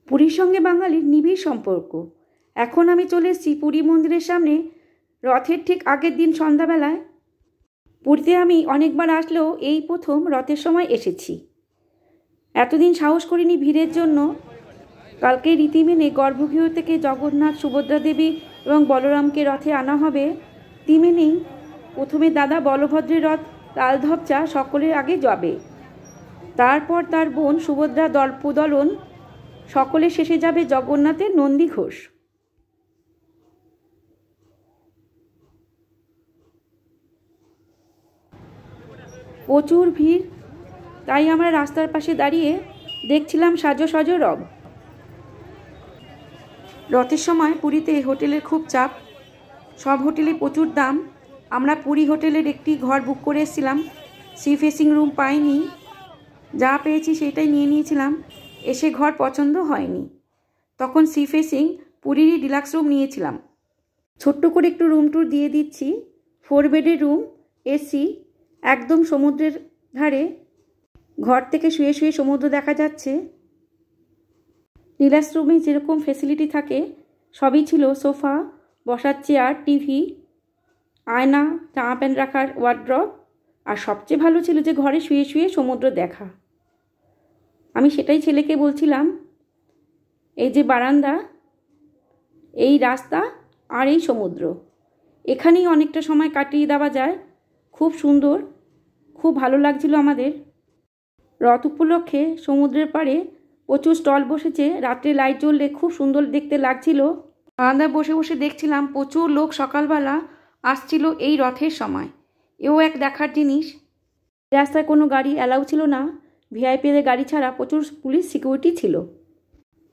পুরীর সঙ্গে বাঙালির নিবিড় সম্পর্ক। এখন আমি চলে এসেছি পুরী মন্দিরের সামনে রথের ঠিক আগের দিন সন্ধ্যাবেলায়। পুরীতে আমি অনেকবার আসলেও এই প্রথম রথের সময় এসেছি। এতদিন সাহস করিনি ভিড়ের জন্য। কালকে রীতি মেনে গর্ভগৃহ থেকে জগন্নাথ, সুভদ্রা দেবী এবং বলরামকে রথে আনা হবে। রীতি মেনেই প্রথমে দাদা বলভদ্রের রথ তালধ্বজা সকলের আগে যাবে, তারপর তার বোন সুভদ্রা দর্পদলন, সকলের শেষে যাবে জগন্নাথের নন্দী ঘোষ। প্রচুর ভিড়, তাই আমরা রাস্তার পাশে দাঁড়িয়ে দেখছিলাম সাজো সাজো রব। রথের সময় পুরীতে হোটেলের খুব চাপ, সব হোটেলে প্রচুর দাম। আমরা পুরী হোটেলের একটি ঘর বুক করে এসেছিলাম, সি ফেসিং রুম পাইনি, যা পেয়েছি সেটাই নিয়ে নিয়েছিলাম। এসে ঘর পছন্দ হয়নি, তখন সি ফেসিং পুরীরই ডিলাক্স রুম নিয়েছিলাম। ছোট্ট করে একটু রুম ট্যুর দিয়ে দিচ্ছি। 4 বেডের রুম, এসি, একদম সমুদ্রের ধারে। ঘর থেকে শুয়ে শুয়ে সমুদ্র দেখা যাচ্ছে। ডিলাক্স রুমে যেরকম ফেসিলিটি থাকে সবই ছিল, সোফা, বসার চেয়ার, টিভি, আয়না, জামা প্যান্ট রাখার ওয়ার্ড্রপ, আর সবচেয়ে ভালো ছিল যে ঘরে শুয়ে শুয়ে সমুদ্র দেখা। আমি সেটাই ছেলেকে বলছিলাম, এই যে বারান্দা, এই রাস্তা আর এই সমুদ্র, এখানেই অনেকটা সময় কাটিয়ে দেওয়া যায়। খুব সুন্দর, খুব ভালো লাগছিল আমাদের। রথ উপলক্ষে সমুদ্রের পাড়ে প্রচুর স্টল বসেছে, রাত্রে লাইট জ্বললে খুব সুন্দর দেখতে লাগছিল। বারান্দায় বসে বসে দেখছিলাম প্রচুর লোক সকালবেলা আসছিল এই রথের সময়। এও এক দেখার জিনিস। রাস্তায় কোনো গাড়ি অ্যালাউ ছিল না, ভিআইপিদের গাড়ি ছাড়া প্রচুর পুলিশ সিকিউরিটি ছিল।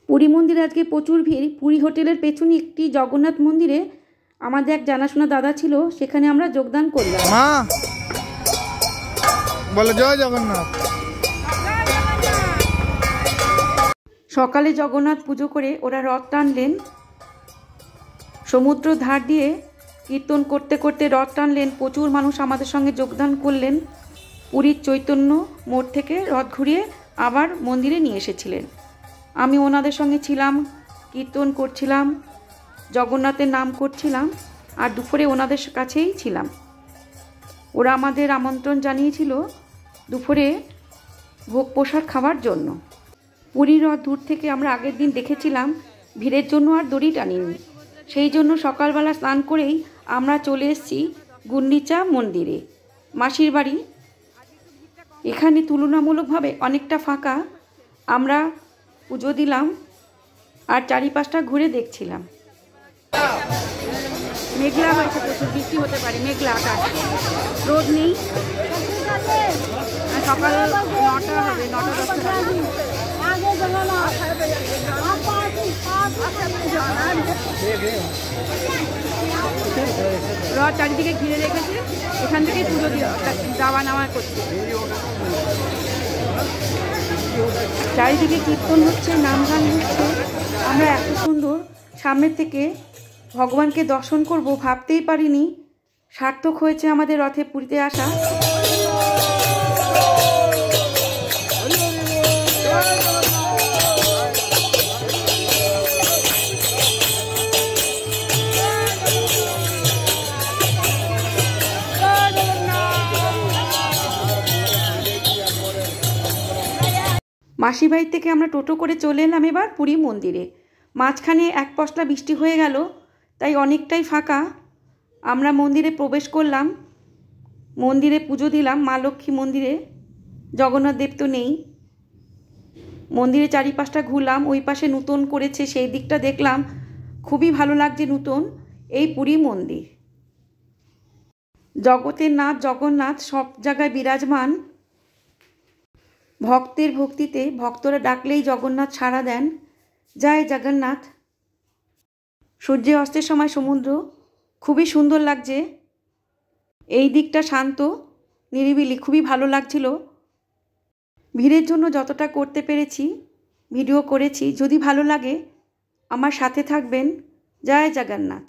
পুরী মন্দিরে আজকে প্রচুর ভিড়। পুরী হোটেলের পেছনে একটি জগন্নাথ মন্দিরে আমাদের এক জানাশোনা দাদা ছিল, সেখানে আমরা যোগদান করলাম। বলো জয় জগন্নাথ। সকালে জগন্নাথ পুজো করে ওরা রথ টানলেন, সমুদ্র ধার দিয়ে কীর্তন করতে করতে রথ টানলেন। প্রচুর মানুষ আমাদের সঙ্গে যোগদান করলেন। পুরীর চৈতন্য মোড় থেকে রথ ঘুরিয়ে আবার মন্দিরে নিয়ে এসেছিলেন। আমি ওনাদের সঙ্গে ছিলাম, কীর্তন করছিলাম, জগন্নাথের নাম করছিলাম, আর দুপুরে ওনাদের কাছেই ছিলাম। ওরা আমাদের আমন্ত্রণ জানিয়েছিল দুপুরে ভোগ প্রসাদ খাওয়ার জন্য। পুরীর রথ দূর থেকে আমরা আগের দিন দেখেছিলাম, ভিড়ের জন্য আর দড়ি টানিনি। সেই জন্য সকালবেলা স্নান করেই আমরা চলে এসেছি গুন্ডিচা মন্দিরে, মাসির বাড়ি। এখানে তুলনামূলকভাবে অনেকটা ফাঁকা। আমরা পুজো দিলাম আর চারিপাশটা ঘুরে দেখছিলাম। মেঘলা হয়েছে, প্রচুর বৃষ্টি হতে পারে, মেঘলা আকাশ, রোদ নেই। সকাল 9টা হবে, 9টা 10টা। রথ চারিদিকে ঘিরে রেখেছে, এখান থেকে পুজো যাওয়া নেওয়া করছে। চারিদিকে কীর্তন হচ্ছে, নাম গান হচ্ছে। আমরা এত সুন্দর সামনের থেকে ভগবানকে দর্শন করব ভাবতেই পারিনি। সার্থক হয়েছে আমাদের রথে পুরীতে আসা। মাসির বাড়ি থেকে আমরা টোটো করে চলে এলাম এবার পুরী মন্দিরে। মাঝখানে এক পশলা বৃষ্টি হয়ে গেল, তাই অনেকটাই ফাঁকা। আমরা মন্দিরে প্রবেশ করলাম, মন্দিরে পুজো দিলাম, মা লক্ষ্মী মন্দিরে। জগন্নাথ দেব তো নেই। মন্দিরে চারিপাশটা ঘুরলাম, ওই পাশে নূতন করেছে, সেই দিকটা দেখলাম। খুবই ভালো লাগছে নূতন এই পুরী মন্দির। জগতের নাথ জগন্নাথ সব জায়গায় বিরাজমান। ভক্তের ভক্তিতে ভক্তরা ডাকলেই জগন্নাথ সাড়া দেন। জয় জগন্নাথ। সূর্য অস্তের সময় সমুদ্র খুবই সুন্দর লাগছে। এই দিকটা শান্ত নিরিবিলি, খুবই ভালো লাগছিল। ভিড়ের জন্য যতটা করতে পেরেছি ভিডিও করেছি। যদি ভালো লাগে আমার সাথে থাকবেন। জয় জগন্নাথ।